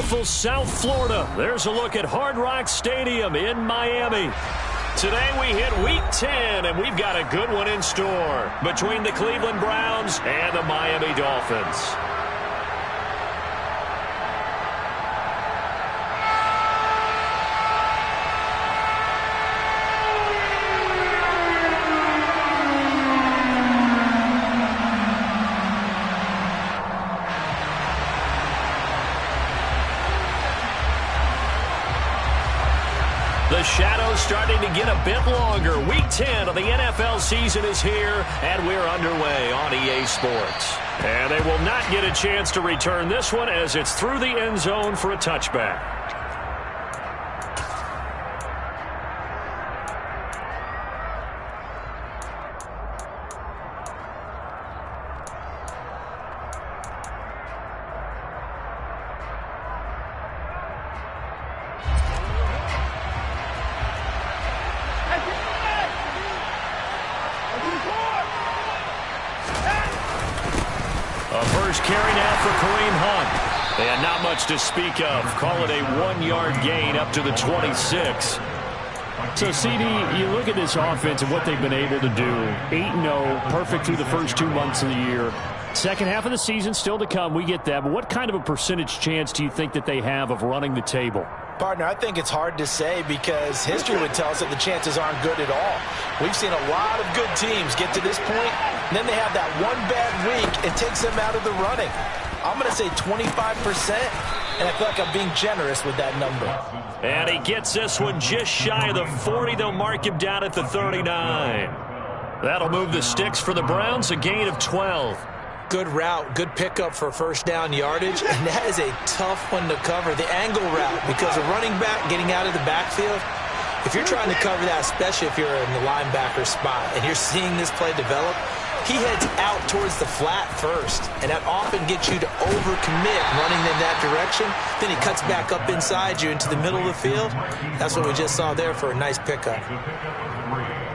beautiful South Florida. There's a look at Hard Rock Stadium in Miami. Today we hit Week 10, and we've got a good one in store between the Cleveland Browns and the Miami Dolphins. The shadow's starting to get a bit longer. Week 10 of the NFL season is here, and we're underway on EA Sports. And they will not get a chance to return this one as it's through the end zone for a touchback. Carry now for Kareem Hunt. And not much to speak of. Call it a 1-yard gain up to the 26. So, CD, you look at this offense and what they've been able to do. 8-0, perfect through the first 2 months of the year. Second half of the season still to come. We get that. But what kind of a percentage chance do you think that they have of running the table? Partner, I think it's hard to say because history would tell us that the chances aren't good at all. We've seen a lot of good teams get to this point, and then they have that one bad week and takes them out of the running. I'm going to say 25%, and I feel like I'm being generous with that number. And he gets this one just shy of the 40. They'll mark him down at the 39. That'll move the sticks for the Browns, a gain of 12. Good route, good pickup for first down yardage, and that is a tough one to cover. The angle route, because a running back getting out of the backfield, if you're trying to cover that, especially if you're in the linebacker spot and you're seeing this play develop, he heads out towards the flat first, and that often gets you to overcommit running in that direction. Then he cuts back up inside you into the middle of the field. That's what we just saw there for a nice pickup.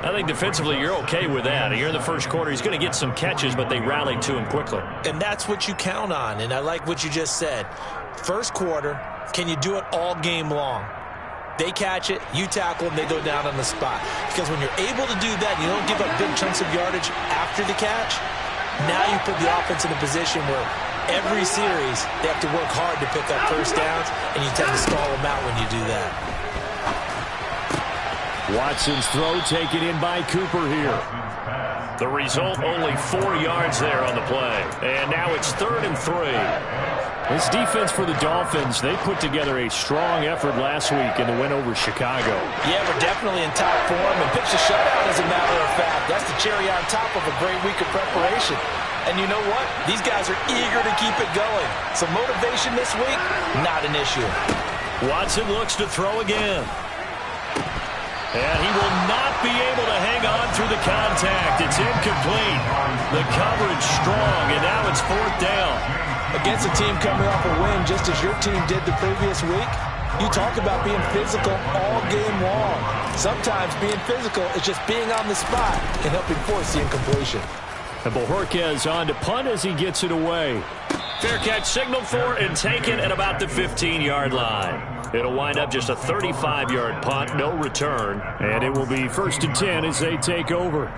I think defensively you're okay with that. Here in the first quarter, he's going to get some catches, but they rallied to him quickly. And that's what you count on, and I like what you just said. First quarter, can you do it all game long? They catch it, you tackle them, they go down on the spot. Because when you're able to do that, you don't give up big chunks of yardage after the catch, now you put the offense in a position where every series they have to work hard to pick up first downs, and you tend to stall them out when you do that. Watson's throw taken in by Cooper here. The result, only 4 yards there on the play. And now it's 3rd and 3. This defense for the Dolphins, they put together a strong effort last week in the win over Chicago. Yeah, we're definitely in top form and pitched a shutout, as a matter of fact. That's the cherry on top of a great week of preparation. And you know what? These guys are eager to keep it going. So motivation this week, not an issue. Watson looks to throw again. And he will not be able to hang on through the contact. It's incomplete. The coverage strong, and now it's 4th down. Against a team coming off a win, just as your team did the previous week, you talk about being physical all game long. Sometimes being physical is just being on the spot and helping force the incompletion. And Bojorquez on to punt as he gets it away. Fair catch signaled for and taken at about the 15-yard line. It'll wind up just a 35-yard punt, no return. And it will be 1st and 10 as they take over.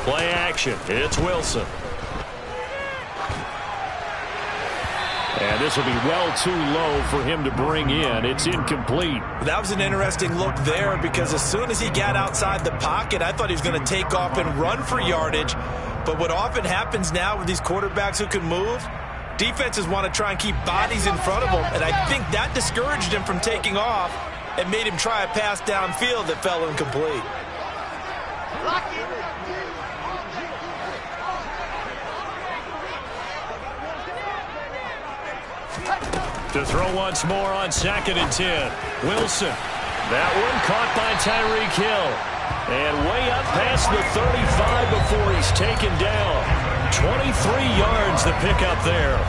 Play action. It's Wilson. And this will be well too low for him to bring in. It's incomplete. That was an interesting look there because as soon as he got outside the pocket, I thought he was going to take off and run for yardage. But what often happens now with these quarterbacks who can move, defenses want to try and keep bodies in front of them. And I think that discouraged him from taking off and made him try a pass downfield that fell incomplete. To throw once more on 2nd and 10. Wilson. That one caught by Tyreek Hill. And way up past the 35 before he's taken down. 23 yards the pickup there.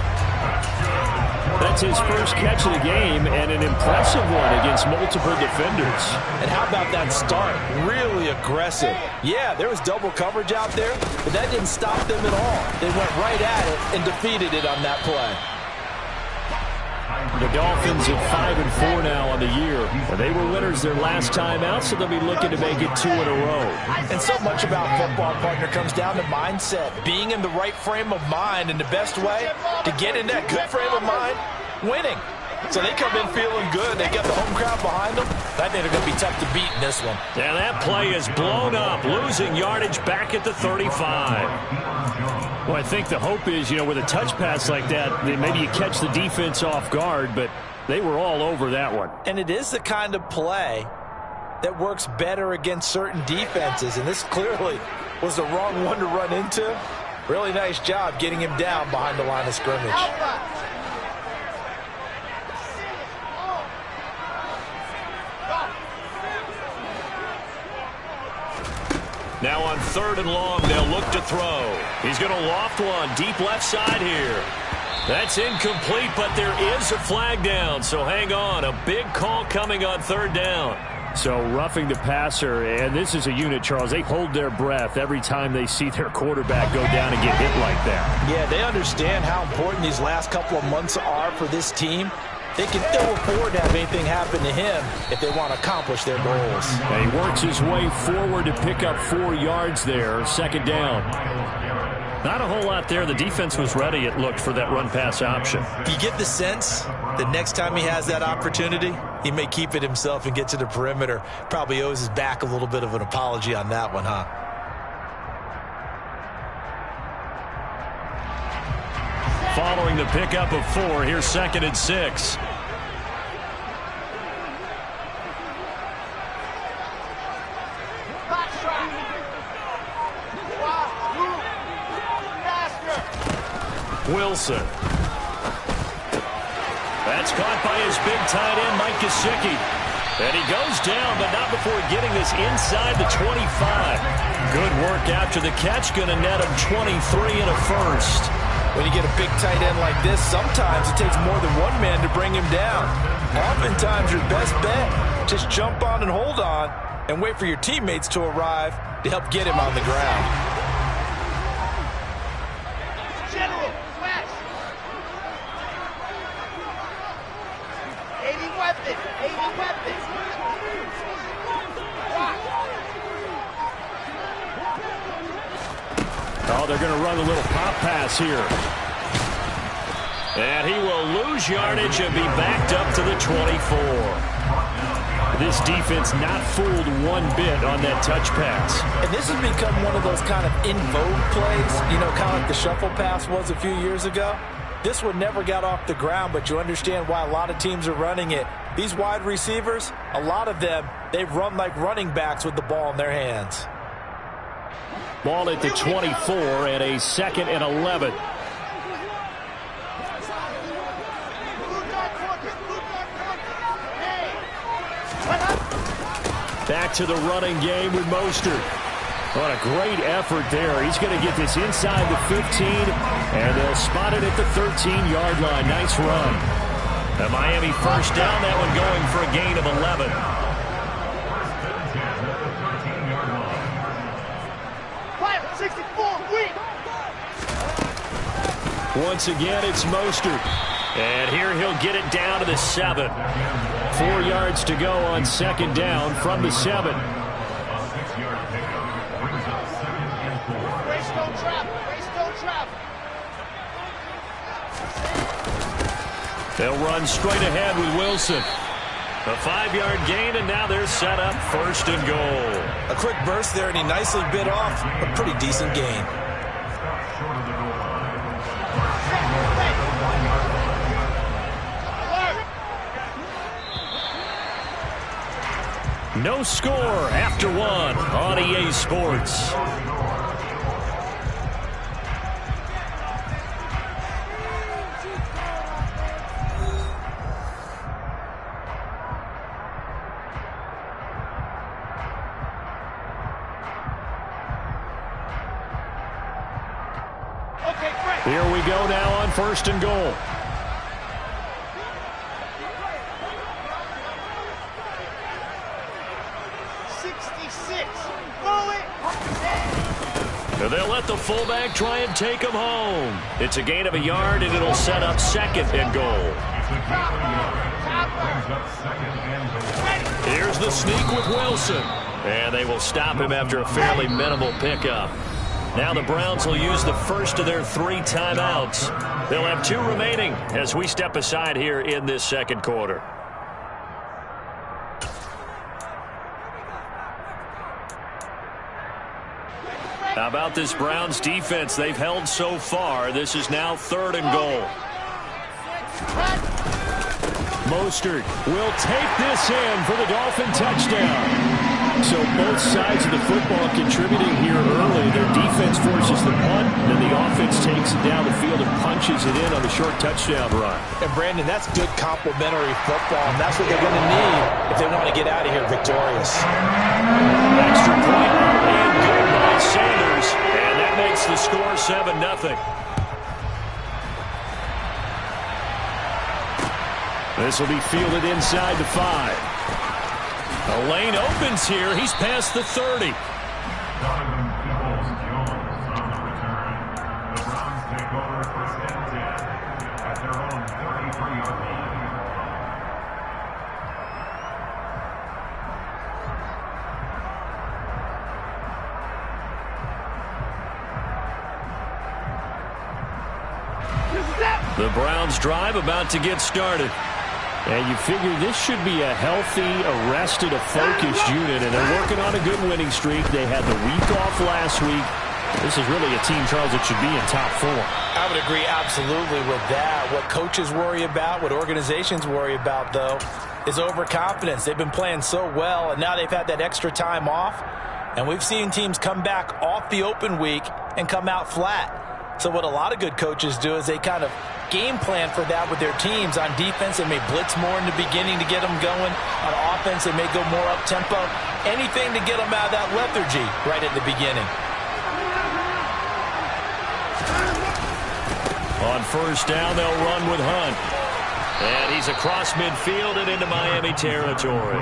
That's his first catch of the game, and an impressive one against multiple defenders. And how about that start? Really aggressive. Yeah, there was double coverage out there, but that didn't stop them at all. They went right at it and defeated it on that play. The Dolphins at 5-4 now on the year. They were winners their last time out, so they'll be looking to make it 2 in a row. And so much about football, partner, comes down to mindset. Being in the right frame of mind, and the best way to get in that good frame of mind, winning. So they come in feeling good. They got the home crowd behind them. I think they're going to be tough to beat in this one. And that play is blown up, losing yardage back at the 35. Well, I think the hope is, with a touch pass like that, maybe you catch the defense off guard, but they were all over that one. And it is the kind of play that works better against certain defenses, and this clearly was the wrong one to run into. Really nice job getting him down behind the line of scrimmage. Now on 3rd and long, they'll look to throw. He's going to loft one deep left side here. That's incomplete, but there is a flag down, so hang on. A big call coming on 3rd down. So roughing the passer, and this is a unit, Charles. They hold their breath every time they see their quarterback go down and get hit like that. Yeah, they understand how important these last couple of months are for this team. They can ill afford to have anything happen to him if they want to accomplish their goals. And he works his way forward to pick up 4 yards there. 2nd down. Not a whole lot there. The defense was ready, it looked, for that run-pass option. You get the sense that next time he has that opportunity, he may keep it himself and get to the perimeter. Probably owes his back a little bit of an apology on that one, huh? Following the pickup of 4, here's 2nd and 6. Wilson. That's caught by his big tight end, Mike Gesicki. And he goes down, but not before getting this inside the 25. Good work after the catch. Going to net him 23 and a first. When you get a big tight end like this, sometimes it takes more than one man to bring him down. Oftentimes, your best bet, just jump on and hold on and wait for your teammates to arrive to help get him on the ground. General, West. 80 weapons, 80 weapons. Oh, they're going to run a little pop pass here. And he will lose yardage and be backed up to the 24. This defense not fooled one bit on that touch pass. And this has become one of those kind of in vogue plays, kind of like the shuffle pass was a few years ago. This one never got off the ground, but you understand why a lot of teams are running it. These wide receivers, a lot of them, they run like running backs with the ball in their hands. Ball at the 24 and a 2nd and 11. Back to the running game with Mostert. What a great effort there. He's going to get this inside the 15, and they'll spot it at the 13-yard line. Nice run. The Miami first down, that one going for a gain of 11. Once again, it's Mostert. And here he'll get it down to the 7. 4 yards to go on 2nd down from the 7. They'll run straight ahead with Wilson. A 5-yard gain, and now they're set up 1st and goal. A quick burst there, and he nicely bit off a pretty decent gain. No score after 1 on EA Sports. Here we go now on 1st and goal. And they'll let the fullback try and take him home. It's a gain of a yard, and it'll set up 2nd and goal. Here's the sneak with Wilson. And they will stop him after a fairly minimal pickup. Now the Browns will use the first of their 3 timeouts. They'll have 2 remaining as we step aside here in this 2nd quarter. How about this Browns defense? They've held so far. This is now 3rd and goal. Mostert will take this in for the Dolphin touchdown. So both sides of the football contributing here early. Their defense forces the punt, and the offense takes it down the field and punches it in on the short touchdown run. And, Brandon, that's good complementary football, and that's what they're going to need if they want to get out of here victorious. Extra point, and good by Sanders, and that makes the score 7-0. This will be fielded inside the 5. The lane opens here. He's past the 30. The Browns drive about to get started. And you figure this should be a healthy, arrested, a focused unit, and they're working on a good winning streak. They had the week off last week. This is really a team, Charles, that should be in top 4. I would agree absolutely with that. What coaches worry about, what organizations worry about, though, is overconfidence. They've been playing so well, and now they've had that extra time off. And we've seen teams come back off the open week and come out flat. So what a lot of good coaches do is they kind of game plan for that with their teams. On defense, they may blitz more in the beginning to get them going. On offense, they may go more up-tempo. Anything to get them out of that lethargy right at the beginning. On 1st down, they'll run with Hunt. And he's across midfield and into Miami territory.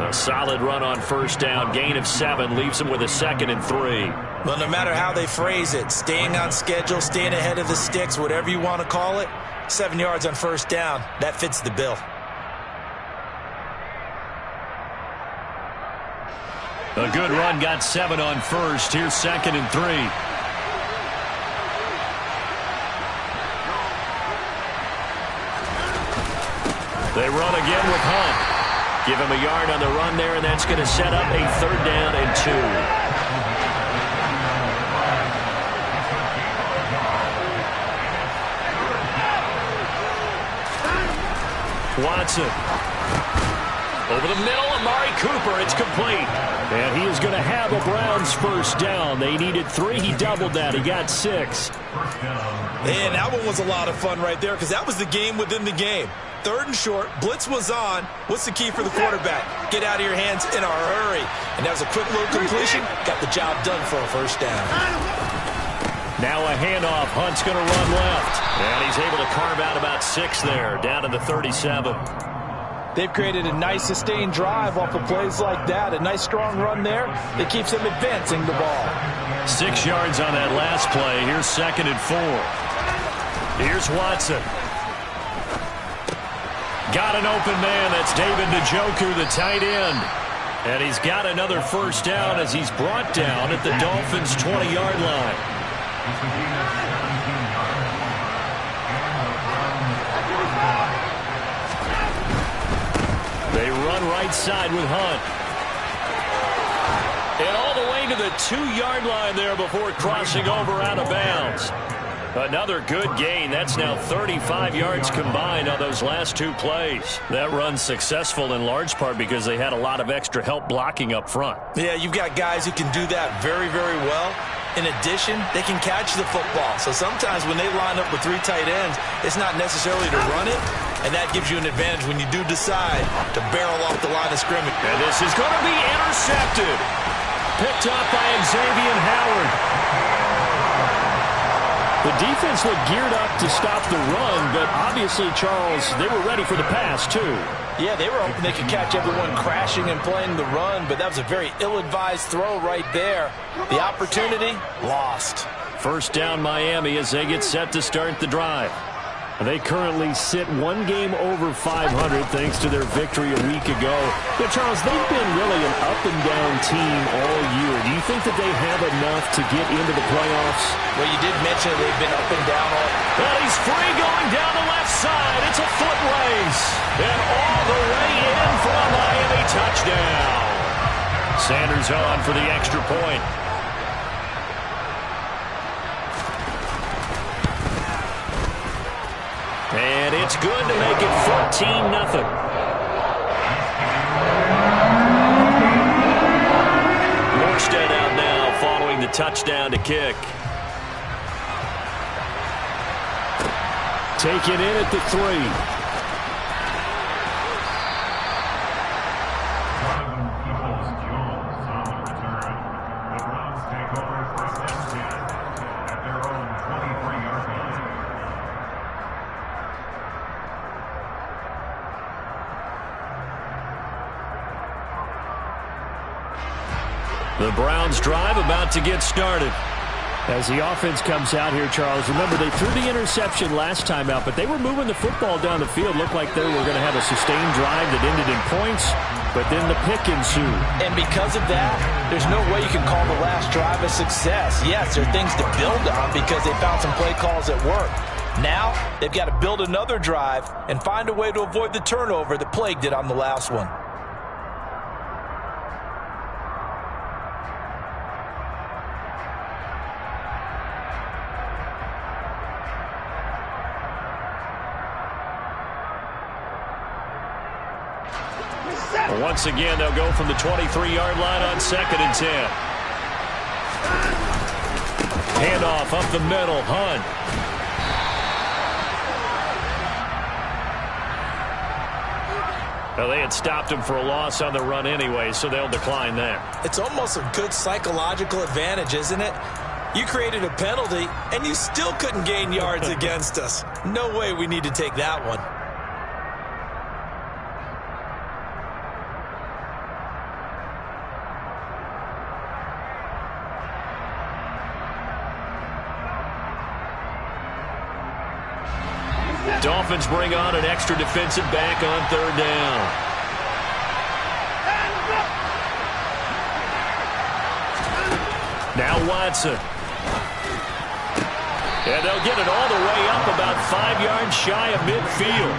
A solid run on 1st down. Gain of 7 leaves him with a 2nd and 3. Well, no matter how they phrase it, staying on schedule, staying ahead of the sticks, whatever you want to call it, 7 yards on 1st down, that fits the bill. A good run, got 7 on 1st. Here's 2nd and 3. They run again with Hunt. Give him a yard on the run there, and that's going to set up a 3rd down and 2. Watson. Over the middle, Amari Cooper. It's complete. And he is going to have a Browns 1st down. They needed 3. He doubled that. He got 6. And that one was a lot of fun right there because that was the game within the game. 3rd and short. Blitz was on. What's the key for the quarterback? Get out of your hands in a hurry. And that was a quick little completion. Got the job done for a 1st down. Now a handoff. Hunt's going to run left. And he's able to carve out about 6 there, down to the 37. They've created a nice sustained drive off of plays like that. A nice strong run there that keeps them advancing the ball. 6 yards on that last play. Here's 2nd and 4. Here's Watson. Got an open man. That's David Njoku, the tight end. And he's got another 1st down as he's brought down at the Dolphins' 20-yard line. They run right side with Hunt. And all the way to the 2-yard line there before crossing over out of bounds. Another good gain. That's now 35 yards combined on those last 2 plays. That run's successful in large part because they had a lot of extra help blocking up front. Yeah, you've got guys who can do that very, very well. In addition, they can catch the football. So sometimes when they line up with 3 tight ends, it's not necessarily to run it, and that gives you an advantage when you do decide to barrel off the line of scrimmage. And this is going to be intercepted. Picked up by Xavier Howard. The defense looked geared up to stop the run, but obviously, Charles, they were ready for the pass, too. Yeah, they were hoping they could catch everyone crashing and playing the run, but that was a very ill-advised throw right there. The opportunity, lost. First down, Miami, as they get set to start the drive. They currently sit one game over 500 thanks to their victory a week ago. But, Charles, they've been really an up-and-down team all year. Do you think that they have enough to get into the playoffs? Well, you did mention they've been up and down all. Well, he's free going down the left side. It's a foot race. And all the way in for a Miami touchdown. Sanders on for the extra point. And it's good to make it 14-0. Morstead out now following the touchdown to kick. Taken in at the 3. The Browns drive about to get started. As the offense comes out here, Charles, remember they threw the interception last time out, but they were moving the football down the field. Looked like they were going to have a sustained drive that ended in points, but then the pick ensued. And because of that, there's no way you can call the last drive a success. Yes, there are things to build on because they found some play calls that work. Now, they've got to build another drive and find a way to avoid the turnover that plagued it on the last one. Once again, they'll go from the 23-yard line on 2nd and 10. Handoff up the middle, Hunt. Well, they had stopped him for a loss on the run anyway, so they'll decline that. It's almost a good psychological advantage, isn't it? You created a penalty, and you still couldn't gain yards against us. No way we need to take that one. Dolphins bring on an extra defensive back on 3rd down. Now Watson. And they'll get it all the way up about 5 yards shy of midfield.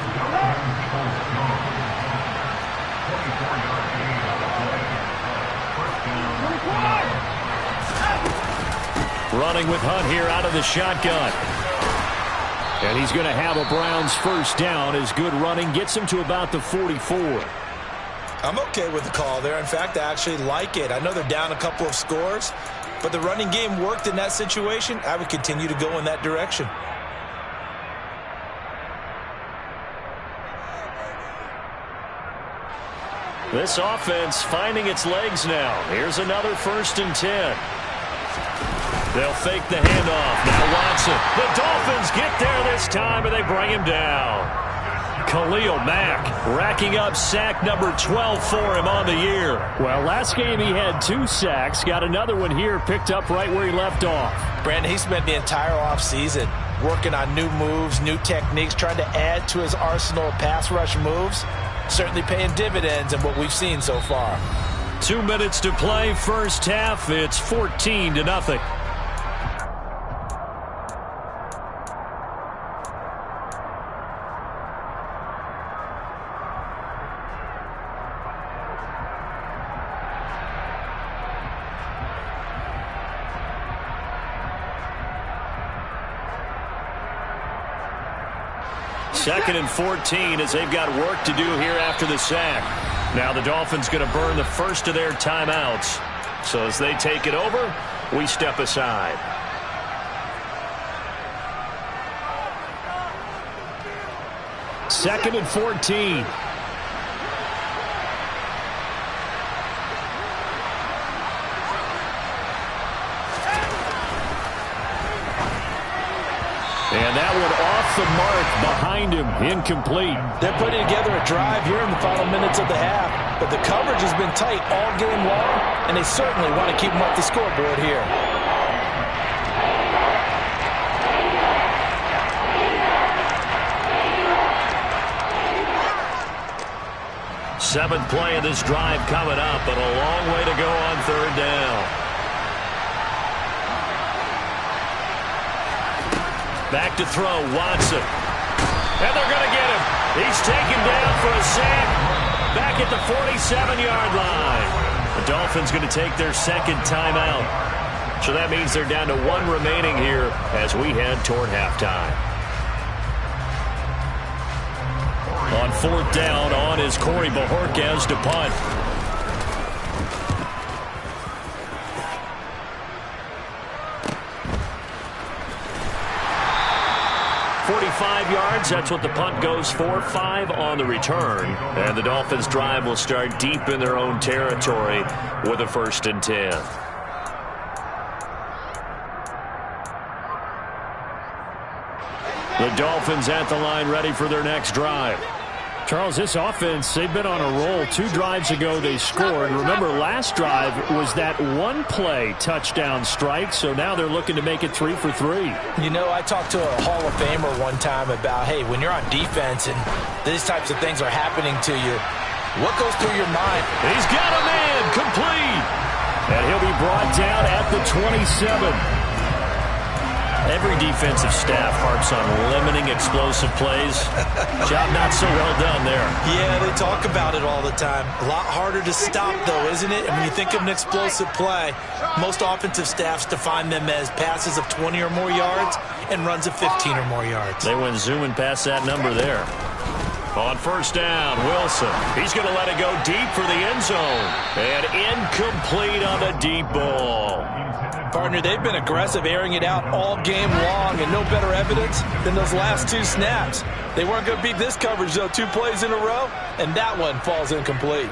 Running with Hunt here out of the shotgun. And he's going to have a Browns first down as good running gets him to about the 44. I'm okay with the call there. In fact, I actually like it. I know they're down a couple of scores, but the running game worked in that situation. I would continue to go in that direction. This offense finding its legs now. Here's another 1st and 10. They'll fake the handoff. Now Watson. The Dolphins get there this time, and they bring him down. Khalil Mack racking up sack number 12 for him on the year. Well, last game he had 2 sacks. Got another one here picked up right where he left off. Brandon, he spent the entire offseason working on new moves, new techniques, trying to add to his arsenal of pass rush moves. Certainly paying dividends in what we've seen so far. 2 minutes to play, first half. It's 14-0. Second and 14 as they've got work to do here after the sack. Now the Dolphins going to burn the first of their timeouts. So as they take it over, we step aside. Second and 14. that one off the mark behind him. Incomplete. They're putting together a drive here in the final minutes of the half, but the coverage has been tight all game long, and they certainly want to keep them off the scoreboard here. Seventh play of this drive coming up, but a long way to go on third down. Back to throw, Watson. And they're going to get him. He's taken down for a sack back at the 47-yard line. The Dolphins going to take their second timeout. So that means they're down to one remaining here as we head toward halftime. On fourth down, on is Corey Bajorquez to punt. 45 yards, that's what the punt goes for. 5 on the return. And the Dolphins drive will start deep in their own territory with a 1st and 10. The Dolphins at the line ready for their next drive. Charles, this offense, they've been on a roll. 2 drives ago they scored. Remember, last drive was that one-play touchdown strike, so now they're looking to make it 3 for 3. You know, I talked to a Hall of Famer one time about, hey, when you're on defense and these types of things are happening to you, what goes through your mind? He's got a man, complete. And he'll be brought down at the 27. Every defensive staff harps on limiting explosive plays. Job not so well done there. Yeah, they talk about it all the time. A lot harder to stop, though, isn't it? And when you think of an explosive play, most offensive staffs define them as passes of 20 or more yards and runs of 15 or more yards. They went zooming past that number there. On first down, Wilson. He's going to let it go deep for the end zone. And incomplete on the deep ball. Partner, they've been aggressive, airing it out all game long, and no better evidence than those last 2 snaps. They weren't going to beat this coverage, though. 2 plays in a row, and that one falls incomplete.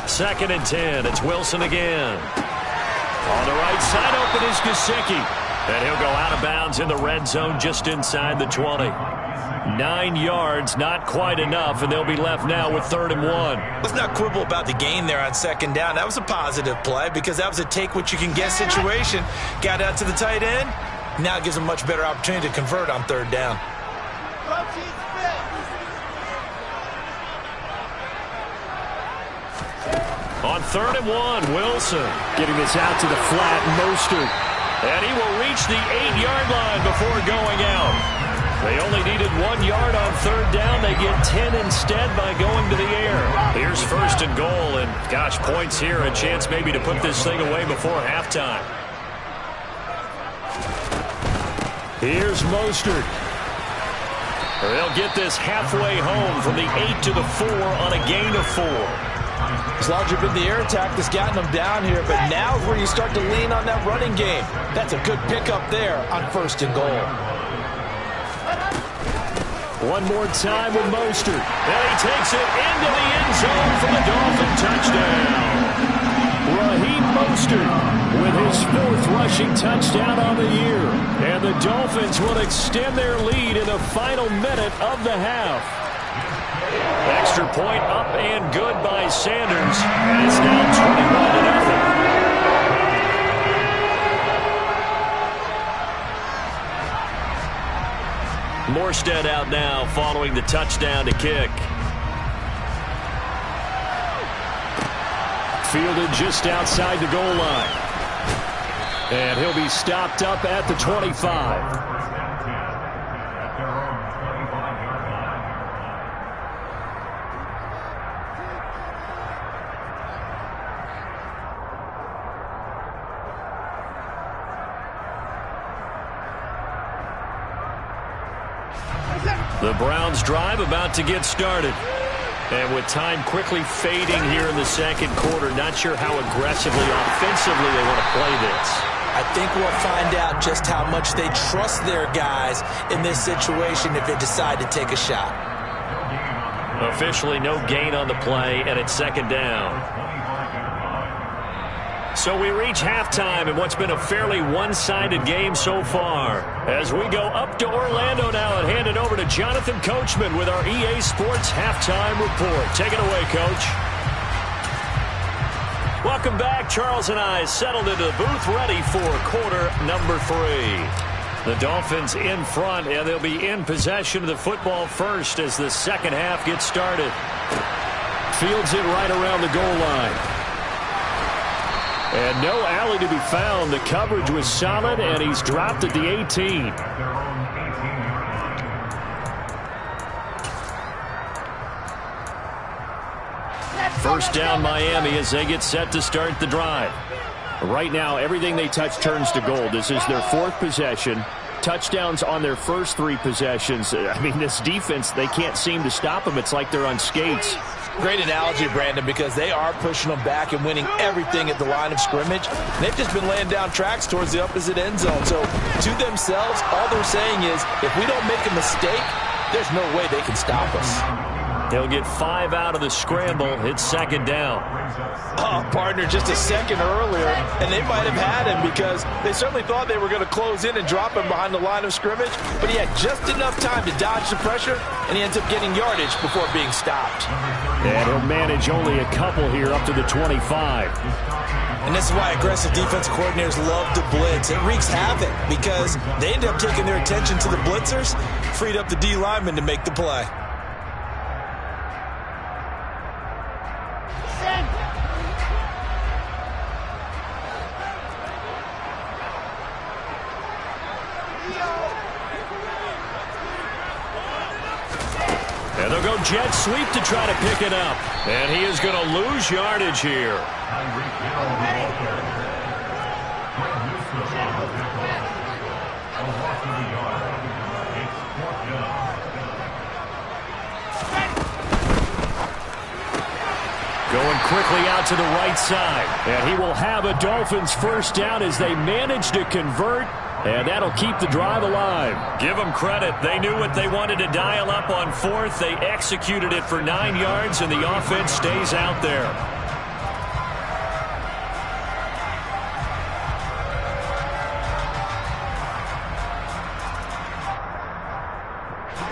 Second and 10. It's Wilson again. On the right side, open is Gesicki. And he'll go out of bounds in the red zone just inside the 20. 9 yards, not quite enough, and they'll be left now with 3rd and 1. Let's not quibble about the gain there on second down. That was a positive play because that was a take-what-you-can-get situation. Got out to the tight end. Now it gives them a much better opportunity to convert on 3rd down. On 3rd and 1, Wilson. Getting this out to the flat, Mostert. And he will reach the 8-yard line before going out. They only needed 1 yard on 3rd down. They get 10 instead by going to the air. Here's 1st and goal, and gosh, points here. A chance maybe to put this thing away before halftime. Here's Mostert. They'll get this halfway home from the 8 to the 4 on a gain of 4. It's largely been the air attack that's gotten them down here, but now is where you start to lean on that running game. That's a good pickup there on 1st and goal. One more time with Mostert. And he takes it into the end zone for the Dolphin touchdown. Raheem Mostert with his 4th rushing touchdown on the year. And the Dolphins will extend their lead in the final minute of the half. Extra point up and good by Sanders. And it's now 21-0. Morstead out now following the touchdown to kick. Fielded just outside the goal line. And he'll be stopped up at the 25. The Browns drive about to get started. And with time quickly fading here in the second quarter, not sure how aggressively, offensively they want to play this. I think we'll find out just how much they trust their guys in this situation if they decide to take a shot. Officially no gain on the play, and it's 2nd down. So we reach halftime in what's been a fairly one-sided game so far. As we go up to Orlando now and hand it over to Jonathan Coachman with our EA Sports Halftime Report. Take it away, Coach. Welcome back. Charles and I settled into the booth ready for quarter number 3. The Dolphins in front, and they'll be in possession of the football first as the second half gets started. Fields it right around the goal line. And no alley to be found. The coverage was solid, and he's dropped at the 18. First down, Miami, as they get set to start the drive. Right now, everything they touch turns to gold. This is their 4th possession. Touchdowns on their first 3 possessions. I mean, this defense, they can't seem to stop them. It's like they're on skates. Great analogy, Brandon, because they are pushing them back and winning everything at the line of scrimmage. And they've just been laying down tracks towards the opposite end zone. So to themselves, all they're saying is, if we don't make a mistake, there's no way they can stop us. They'll get 5 out of the scramble. It's second down. Oh, partner, just a second earlier, and they might have had him because they certainly thought they were going to close in and drop him behind the line of scrimmage, but he had just enough time to dodge the pressure, and he ends up getting yardage before being stopped. And he'll manage only a couple here up to the 25. And this is why aggressive defensive coordinators love to blitz. It wreaks havoc because they end up taking their attention to the blitzers, freed up the D lineman to make the play. And they'll go jet sweep to try to pick it up. And he is going to lose yardage here. Going quickly out to the right side. And he will have a Dolphins first down as they manage to convert. And that'll keep the drive alive. Give them credit. They knew what they wanted to dial up on 4th. They executed it for 9 yards, and the offense stays out there.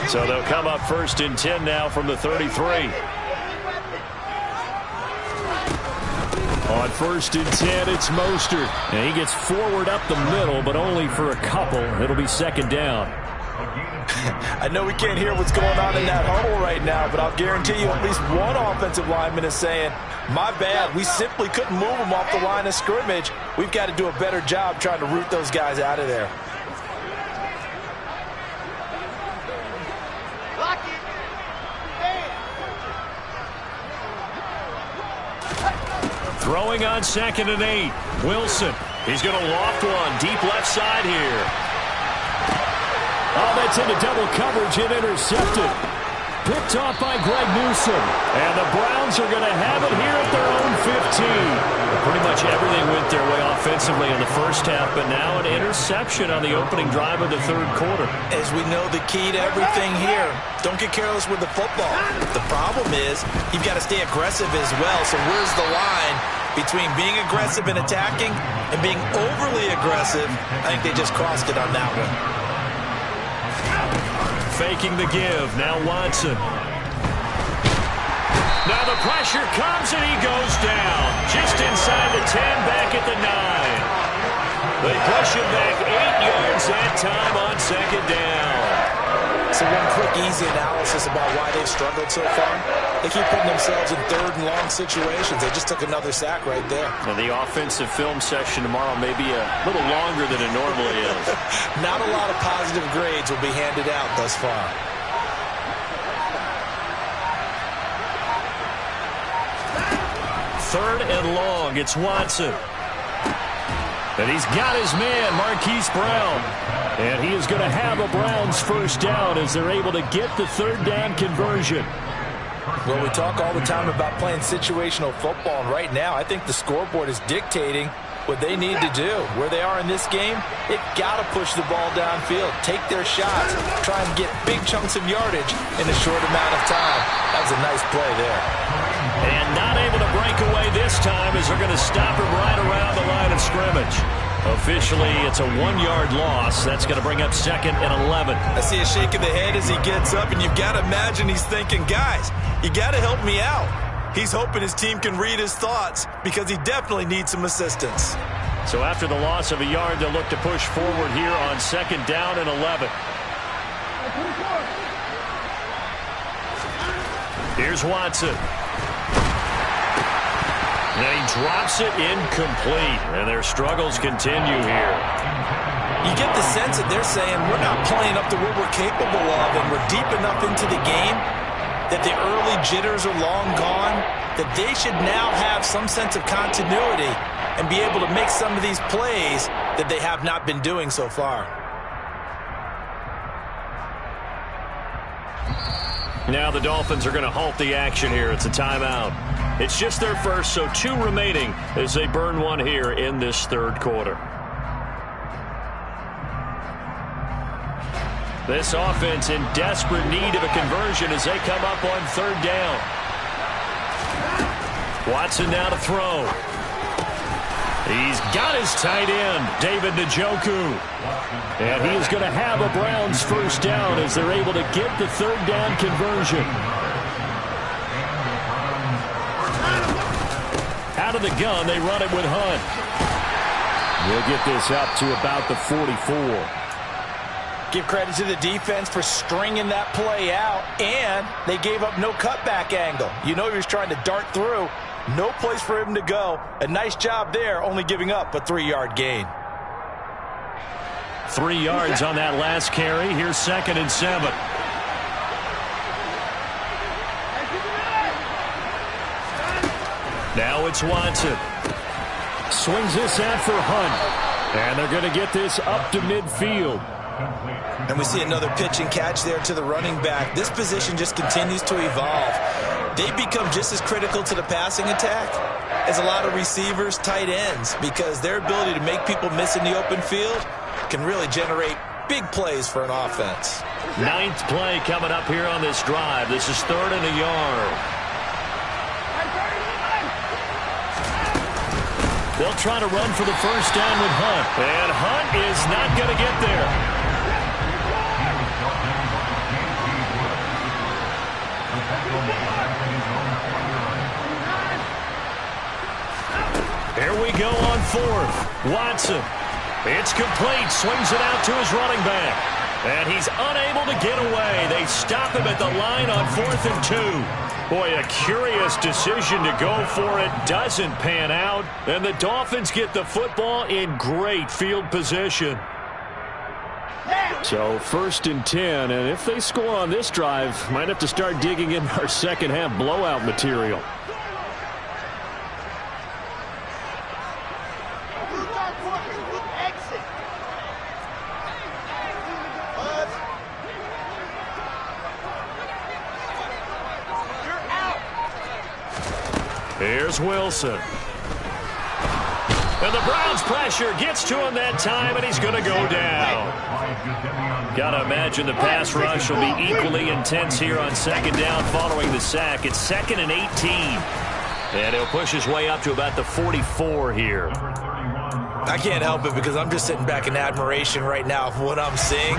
So they'll come up 1st and 10 now from the 33. On 1st and 10, it's Mostert. And he gets forward up the middle, but only for a couple. It'll be second down. I know we can't hear what's going on in that huddle right now, but I'll guarantee you at least one offensive lineman is saying, my bad, we simply couldn't move them off the line of scrimmage. We've got to do a better job trying to root those guys out of there. Throwing on 2nd and 8. Wilson. He's going to loft one deep left side here. Oh, that's into double coverage and intercepted. Picked off by Greg Newsome. And the Browns are going to have it here at their own 15. Pretty much everything went their way offensively in the first half, but now an interception on the opening drive of the 3rd quarter. As we know, the key to everything here, don't get careless with the football. The problem is you've got to stay aggressive as well. So where's the line between being aggressive and attacking and being overly aggressive? I think they just crossed it on that one. Faking the give. Now Watson. Now the pressure comes and he goes down. Just inside the 10, back at the 9. They push him back 8 yards that time on 2nd down. So one quick, easy analysis about why they've struggled so far. They keep putting themselves in 3rd and long situations. They just took another sack right there. Now the offensive film session tomorrow may be a little longer than it normally is. Not a lot of positive grades will be handed out thus far. Third and long. It's Watson. And he's got his man, Marquise Brown. And he is going to have a Browns first down as they're able to get the 3rd down conversion. Well, we talk all the time about playing situational football, and right now I think the scoreboard is dictating what they need to do. Where they are in this game, they've got to push the ball downfield, take their shots, try and get big chunks of yardage in a short amount of time. That was a nice play there. And not able to break away this time as they're going to stop him right around the line of scrimmage. Officially, it's a 1-yard loss. That's going to bring up 2nd and 11. I see a shake of the head as he gets up, and you've got to imagine he's thinking, guys, you got to help me out. He's hoping his team can read his thoughts because he definitely needs some assistance. So after the loss of a yard, they'll look to push forward here on 2nd down and 11. Here's Watson. And he drops it incomplete. And their struggles continue here. You get the sense that they're saying we're not playing up to what we're capable of, and we're deep enough into the game that the early jitters are long gone, that they should now have some sense of continuity and be able to make some of these plays that they have not been doing so far. Now the Dolphins are going to halt the action here. It's a timeout. It's just their first, so 2 remaining as they burn one here in this 3rd quarter. This offense in desperate need of a conversion as they come up on 3rd down. Watson now to throw. He's got his tight end, David Njoku. And he is going to have a Browns 1st down as they're able to get the 3rd down conversion. Out of the gun, they run it with Hunt. They'll get this up to about the 44. Give credit to the defense for stringing that play out, and they gave up no cutback angle. You know he was trying to dart through. No place for him to go. A nice job there, only giving up a 3-yard gain. 3 yards on that last carry. Here's 2nd and 7. Now it's Watson. Swings this out for Hunt. And they're going to get this up to midfield. And we see another pitch and catch there to the running back. This position just continues to evolve. They become just as critical to the passing attack as a lot of receivers, tight ends, because their ability to make people miss in the open field can really generate big plays for an offense. 9th play coming up here on this drive. This is 3rd and a yard. They'll try to run for the 1st down with Hunt. And Hunt is not going to get there. Here we go on 4th. Watson. It's complete. Swings it out to his running back. And he's unable to get away. They stop him at the line on 4th and 2. Boy, a curious decision to go for it. Doesn't pan out. And the Dolphins get the football in great field position. So 1st and 10. And if they score on this drive, might have to start digging in our second half blowout material. Here's Wilson. And the Browns pressure gets to him that time, and he's going to go down. Got to imagine the pass rush will be equally intense here on 2nd down following the sack. It's 2nd and 18. And he'll push his way up to about the 44 here. I can't help it because I'm just sitting back in admiration right now of what I'm seeing.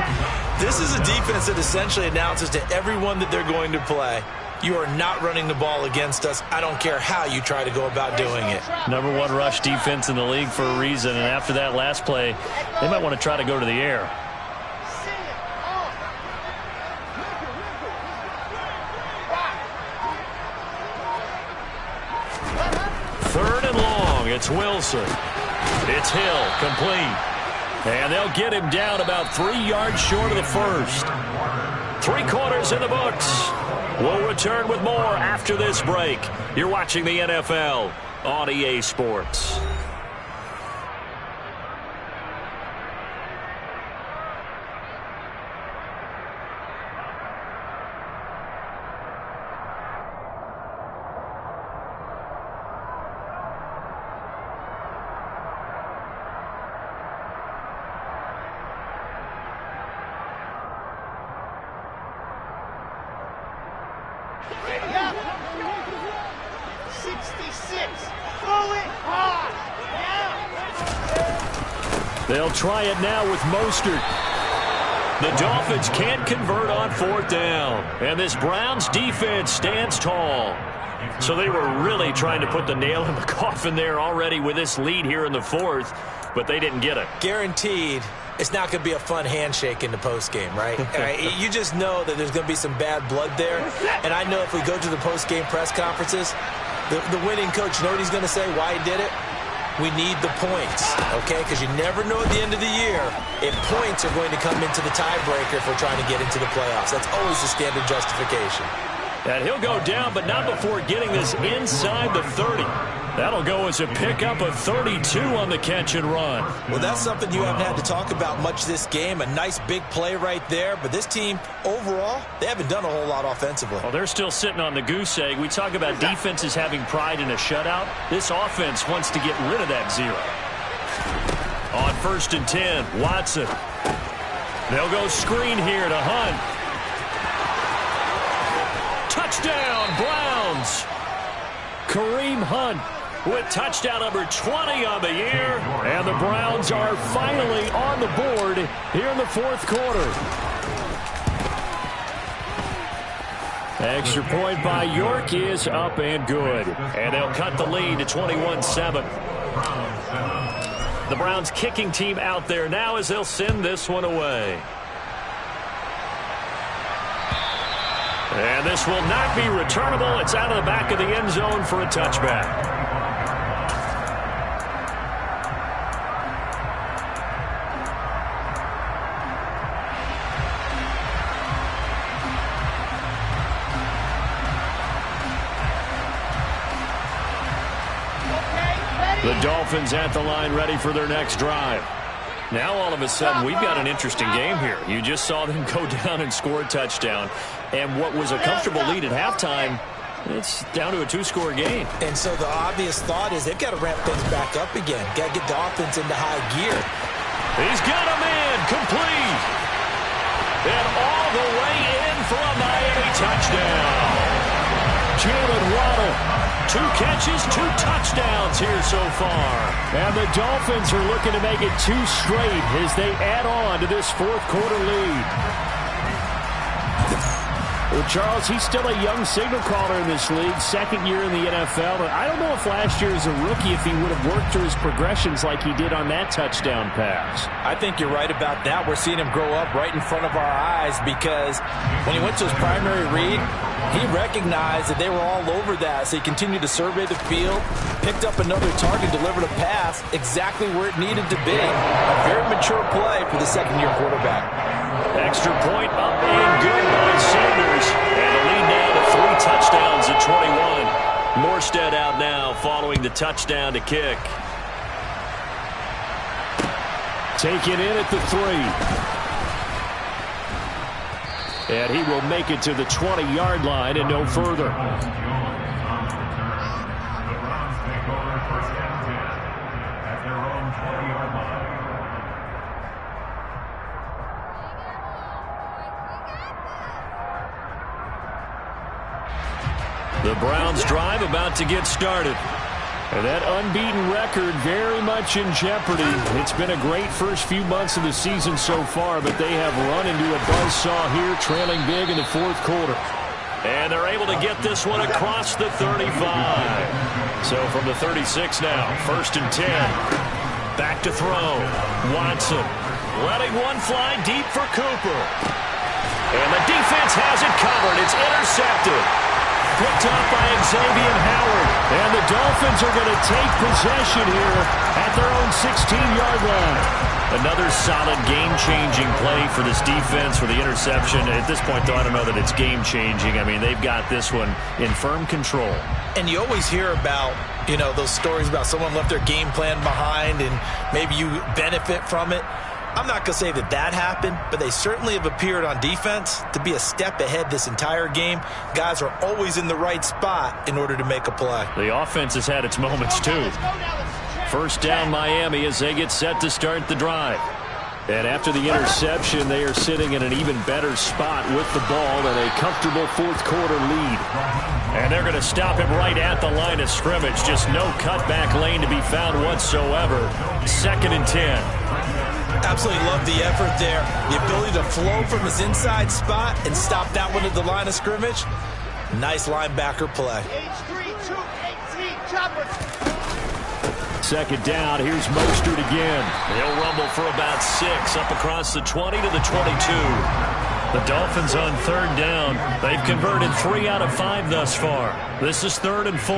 This is a defense that essentially announces to everyone that they're going to play, you are not running the ball against us. I don't care how you try to go about doing it. Number 1 rush defense in the league for a reason. And after that last play, they might want to try to go to the air. Third and long. It's Wilson. It's Hill. Complete. And they'll get him down about 3 yards short of the 1st. 3 quarters in the books. We'll return with more after this break. You're watching the NFL on EA Sports. Throw it hard. Now. They'll try it now with Mostert. The Dolphins can't convert on 4th down. And this Browns defense stands tall. So they were really trying to put the nail in the coffin there already with this lead here in the 4th, but they didn't get it. Guaranteed it's not going to be a fun handshake in the postgame, right? You just know that there's going to be some bad blood there. And I know if we go to the postgame press conferences, the winning coach, you know what he's going to say, why he did it? We need the points, okay? Because you never know at the end of the year if points are going to come into the tiebreaker if we're trying to get into the playoffs. That's always the standard justification. And he'll go down, but not before getting this inside the 30. That'll go as a pickup of 32 on the catch and run. Well, that's something you haven't had to talk about much this game. A nice big play right there. But this team, overall, they haven't done a whole lot offensively. Well, they're still sitting on the goose egg. We talk about defenses having pride in a shutout. This offense wants to get rid of that 0. On 1st and 10, Watson. They'll go screen here to Hunt. Touchdown, Browns. Kareem Hunt with touchdown number 20 on the year. And the Browns are finally on the board here in the 4th quarter. Extra point by York is up and good. And they'll cut the lead to 21-7. The Browns kicking team out there now as they'll send this one away. And this will not be returnable. It's out of the back of the end zone for a touchback. The Dolphins at the line ready for their next drive. Now all of a sudden we've got an interesting game here. You just saw them go down and score a touchdown. And what was a comfortable lead at halftime, it's down to a 2-score game. And so the obvious thought is they've got to ramp things back up again. Got to get the offense into high gear. He's got a man complete. And all the way in for a Miami touchdown. Jalen Waddle. 2 catches, 2 touchdowns here so far. And the Dolphins are looking to make it 2 straight as they add on to this 4th quarter lead. Well, Charles, he's still a young signal caller in this league, 2nd year in the NFL. But I don't know if last year as a rookie if he would have worked through his progressions like he did on that touchdown pass. I think you're right about that. We're seeing him grow up right in front of our eyes because when he went to his primary read, he recognized that they were all over that. So he continued to survey the field, picked up another target, delivered a pass exactly where it needed to be. A very mature play for the 2nd-year quarterback. Extra point up and good by Sanders. And the lead now to 3 touchdowns at 21. Morstead out now following the touchdown to kick. Taken in at the 3. And he will make it to the 20-yard line and no further. The Browns drive about to get started. And that unbeaten record very much in jeopardy. It's been a great first few months of the season so far, but they have run into a buzzsaw here, trailing big in the 4th quarter. And they're able to get this one across the 35. So from the 36 now, 1st and 10. Back to throw. Watson letting one fly deep for Cooper. And the defense has it covered. It's intercepted. Picked up by Xavier Howard. And the Dolphins are going to take possession here at their own 16-yard line. Another solid game-changing play for this defense for the interception. At this point, though, I don't know that it's game-changing. I mean, they've got this one in firm control. And you always hear about, you know, those stories about someone left their game plan behind and maybe you benefit from it. I'm not going to say that that happened, but they certainly have appeared on defense to be a step ahead this entire game. Guys are always in the right spot in order to make a play. The offense has had its moments, too. 1st down Miami as they get set to start the drive. And after the interception, they are sitting in an even better spot with the ball and a comfortable fourth-quarter lead. And they're going to stop him right at the line of scrimmage. Just no cutback lane to be found whatsoever. 2nd and 10. Absolutely love the effort there. The ability to flow from his inside spot and stop that one at the line of scrimmage. Nice linebacker play. Second down, here's Mostert again. He'll rumble for about 6 up across the 20 to the 22. The Dolphins on 3rd down. They've converted 3 out of 5 thus far. This is 3rd and 4.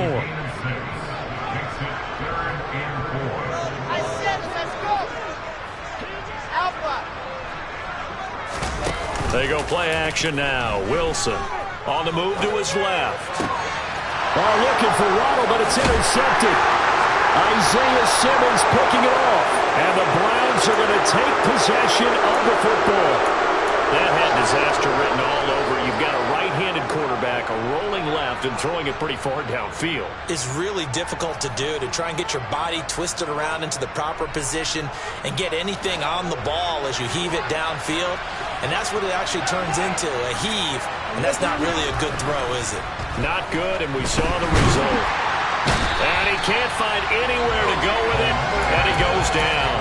They go play action now. Wilson on the move to his left. Looking for Waddle, but it's intercepted. Isaiah Simmons picking it off. And the Browns are going to take possession of the football. That had disaster written all over. You've got a right-handed quarterback, a rolling left, and throwing it pretty far downfield. It's really difficult to do, to try and get your body twisted around into the proper position and get anything on the ball as you heave it downfield. And that's what it actually turns into, a heave. And that's not really a good throw, is it? Not good, and we saw the result. And he can't find anywhere to go with it, and he goes down.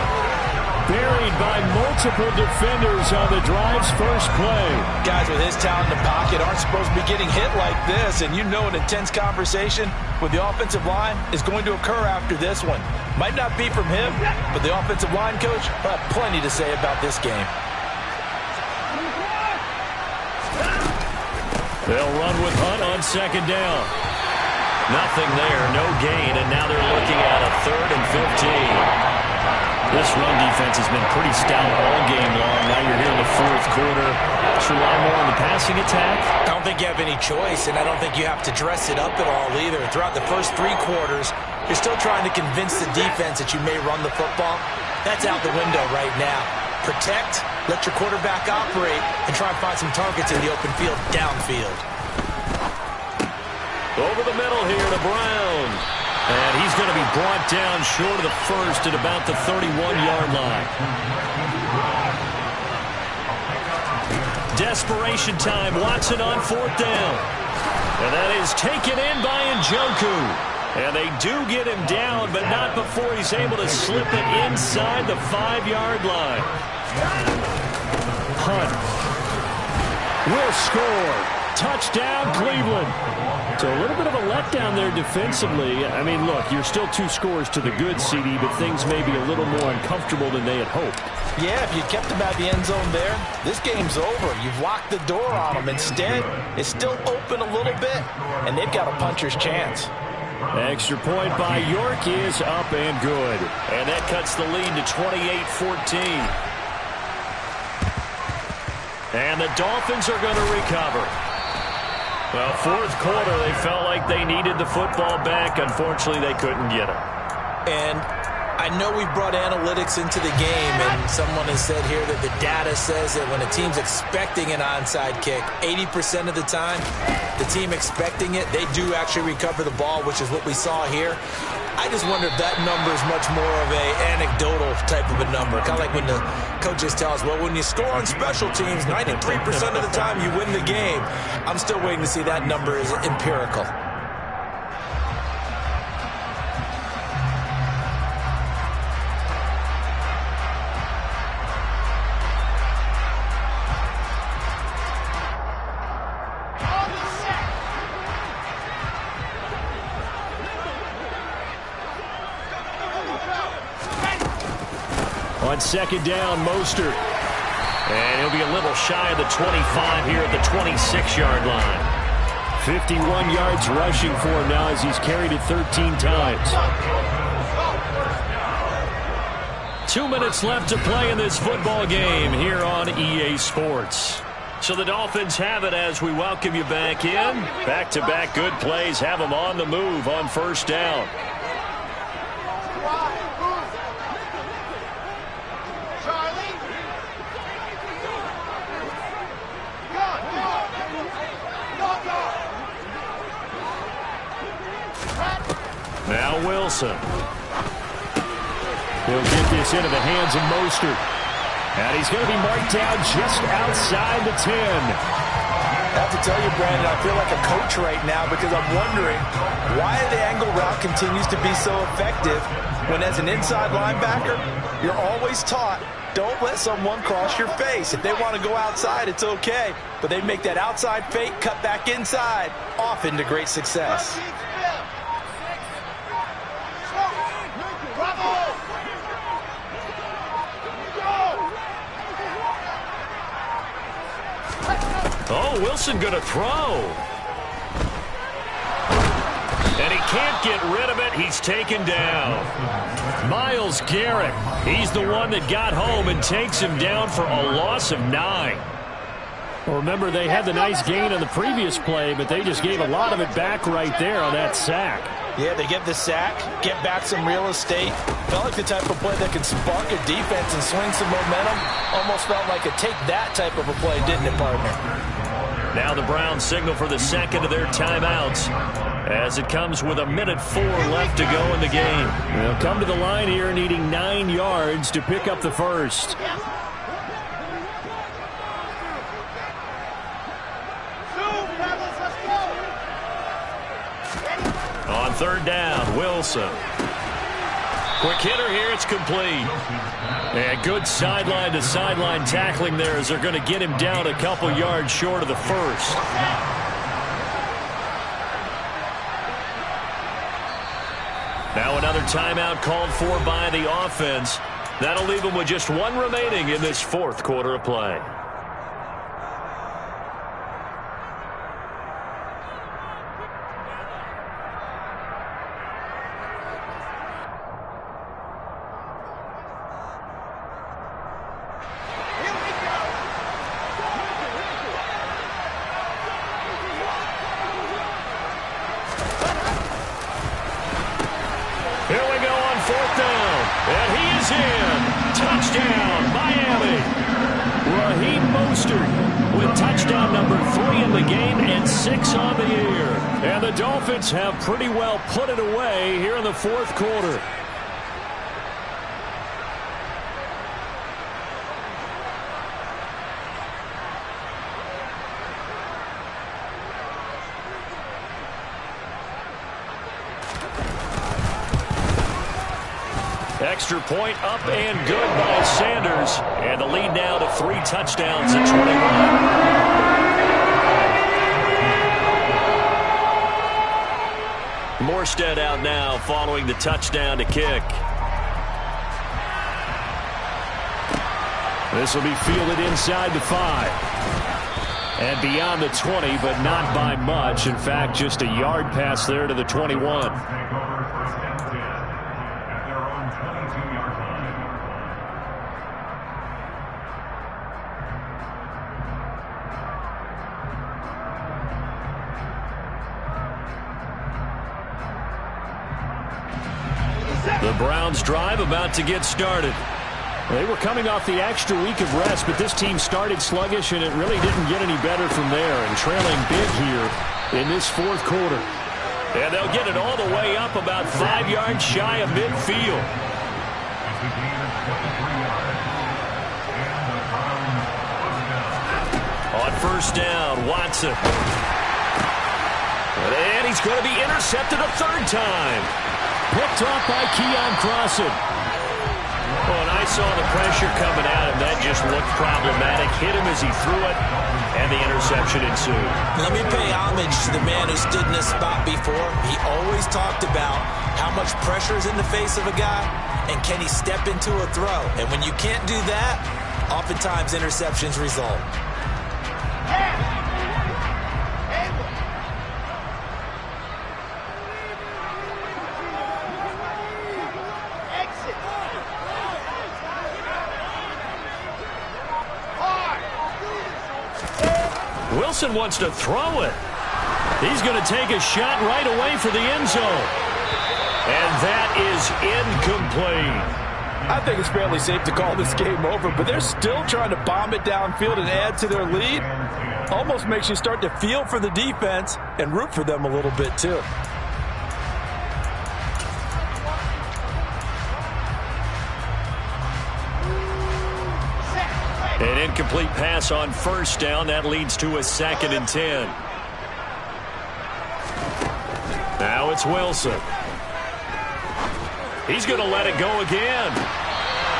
Buried by multiple defenders on the drive's first play. Guys with his talent in the pocket aren't supposed to be getting hit like this, and you know an intense conversation with the offensive line is going to occur after this one. Might not be from him, but the offensive line coach will have plenty to say about this game. They'll run with Hunt on 2nd down. Nothing there, no gain, and now they're looking at a 3rd and 15. This run defense has been pretty stout all game long. Now you're here in the 4th quarter. Let's rely more on the passing attack. I don't think you have any choice, and I don't think you have to dress it up at all either. Throughout the first 3 quarters, you're still trying to convince the defense that you may run the football. That's out the window right now. Protect, let your quarterback operate, and try and find some targets in the open field downfield. Over the middle here to Brown. And he's going to be brought down short of the first at about the 31-yard line. Desperation time. Watson on 4th down. And that is taken in by Njoku. And they do get him down, but not before he's able to slip it inside the 5-yard line. Hunt will score. Touchdown, Cleveland. So a little bit of a letdown there defensively. I mean, look, you're still 2 scores to the good, CD, but things may be a little more uncomfortable than they had hoped. Yeah, if you kept them at the end zone there, this game's over. You've locked the door on them. Instead, it's still open a little bit, and they've got a puncher's chance. Extra point by York is up and good. And that cuts the lead to 28-14. And the Dolphins are going to recover. Well, 4th quarter, they felt like they needed the football back. Unfortunately, they couldn't get it. And I know we brought analytics into the game, and someone has said here that the data says that when a team's expecting an onside kick, 80% of the time, the team expecting it, they do actually recover the ball, which is what we saw here. I just wonder if that number is much more of a anecdotal type of a number. Kind of like when the coaches tell us, well, when you score on special teams, 93% of the time you win the game. I'm still waiting to see that number is empirical. On 2nd down, Mostert. And he'll be a little shy of the 25 here at the 26-yard line. 51 yards rushing for him now as he's carried it 13 times. 2 minutes left to play in this football game here on EA Sports. So the Dolphins have it as we welcome you back in. Back-to-back good plays have them on the move on 1st down. Now Wilson. He'll get this into the hands of Mostert. And he's going to be marked down just outside the 10. I have to tell you, Brandon, I feel like a coach right now because I'm wondering why the angle route continues to be so effective when as an inside linebacker, you're always taught, don't let someone cross your face. If they want to go outside, it's okay. But they make that outside fake, cut back inside, off into great success. Oh, Wilson going to throw. And he can't get rid of it. He's taken down. Myles Garrett, he's the one that got home and takes him down for a loss of 9. Well, remember, they had the nice gain on the previous play, but they just gave a lot of it back right there on that sack. Yeah, they get the sack, get back some real estate. Felt like the type of play that can spark a defense and swing some momentum. Almost felt like a take that type of a play, didn't it, partner? Now the Browns signal for the second of their timeouts as it comes with 1:04 left to go in the game. They'll come to the line here needing 9 yards to pick up the first. On third down, Wilson. Quick hitter here, it's complete. And good sideline-to-sideline tackling there as they're going to get him down a couple yards short of the first. Now another timeout called for by the offense. That'll leave them with just 1 remaining in this fourth quarter of play. Touchdown, Miami. Raheem Mostert with touchdown number 3 in the game and 6 on the year. And the Dolphins have pretty well put it away here in the fourth quarter. Extra point up and good by Sanders. And the lead now to 3 touchdowns at 21. Morstead out now following the touchdown to kick. This will be fielded inside the 5. And beyond the 20, but not by much. In fact, just a yard pass there to the 21. The Browns drive about to get started. They were coming off the extra week of rest, but this team started sluggish, and it really didn't get any better from there. And trailing big here in this fourth quarter. And they'll get it all the way up about 5 yards shy of midfield. On first down, Watson. And he's going to be intercepted a third time. Picked off by Keon Crossan. Oh, and I saw the pressure coming at him. That just looked problematic. Hit him as he threw it, and the interception ensued. Let me pay homage to the man who stood in this spot before. He always talked about how much pressure is in the face of a guy, and can he step into a throw. And when you can't do that, oftentimes interceptions result. Wilson wants to throw it. He's going to take a shot right away for the end zone. And that is incomplete. I think it's fairly safe to call this game over, but they're still trying to bomb it downfield and add to their lead. Almost makes you start to feel for the defense and root for them a little bit too. An incomplete pass on first down. That leads to a 2nd and 10. Now it's Wilson. He's going to let it go again.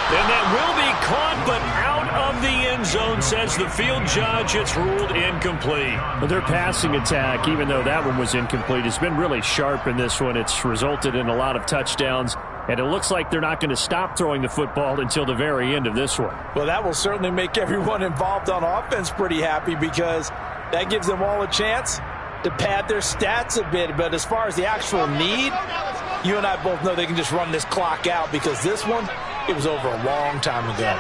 And that will be caught, but out of the end zone, says the field judge. It's ruled incomplete. But their passing attack, even though that one was incomplete, has been really sharp in this one. It's resulted in a lot of touchdowns, and it looks like they're not going to stop throwing the football until the very end of this one. Well, that will certainly make everyone involved on offense pretty happy, because that gives them all a chance to pad their stats a bit. But as far as the actual need, you and I both know they can just run this clock out, because this one, it was over a long time ago.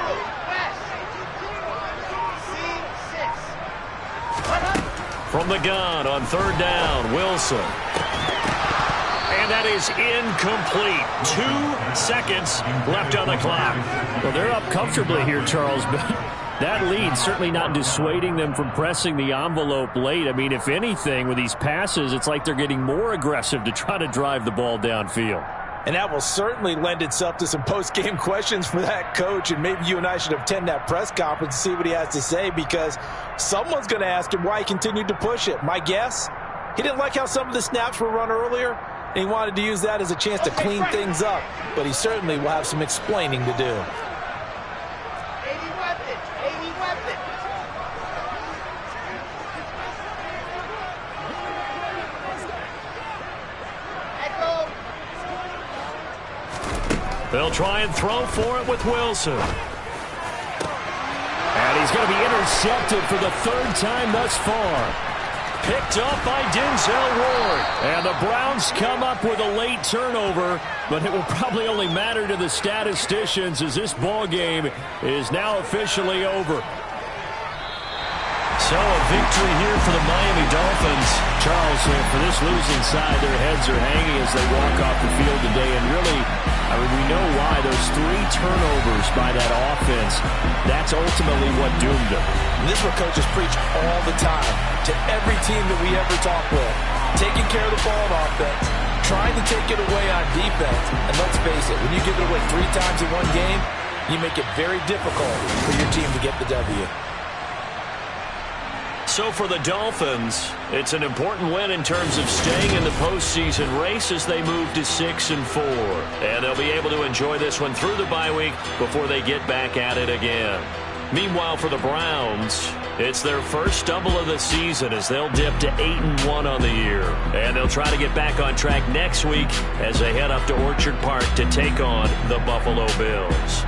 From the gun on 3rd down, Wilson. And that is incomplete. 2 seconds left on the clock. Well, they're up comfortably here, Charles, but that lead certainly not dissuading them from pressing the envelope late. I mean, if anything, with these passes, it's like they're getting more aggressive to try to drive the ball downfield. And that will certainly lend itself to some post-game questions for that coach. And maybe you and I should attend that press conference and see what he has to say, because someone's going to ask him why he continued to push it. My guess, he didn't like how some of the snaps were run earlier, and he wanted to use that as a chance to clean things up. But he certainly will have some explaining to do. They'll try and throw for it with Wilson. And he's going to be intercepted for the 3rd time thus far. Picked up by Denzel Ward. And the Browns come up with a late turnover, but it will probably only matter to the statisticians, as this ball game is now officially over. So a victory here for the Miami Dolphins. Charles, for this losing side, their heads are hanging as they walk off the field today. And really, I mean, we know why. Those 3 turnovers by that offense, that's ultimately what doomed them. And this is what coaches preach all the time to every team that we ever talk with. Taking care of the ball on offense, trying to take it away on defense. And let's face it, when you give it away 3 times in one game, you make it very difficult for your team to get the W. So for the Dolphins, it's an important win in terms of staying in the postseason race as they move to 6-4. And they'll be able to enjoy this one through the bye week before they get back at it again. Meanwhile, for the Browns, it's their first stumble of the season as they'll dip to 8-1 on the year. And they'll try to get back on track next week as they head up to Orchard Park to take on the Buffalo Bills.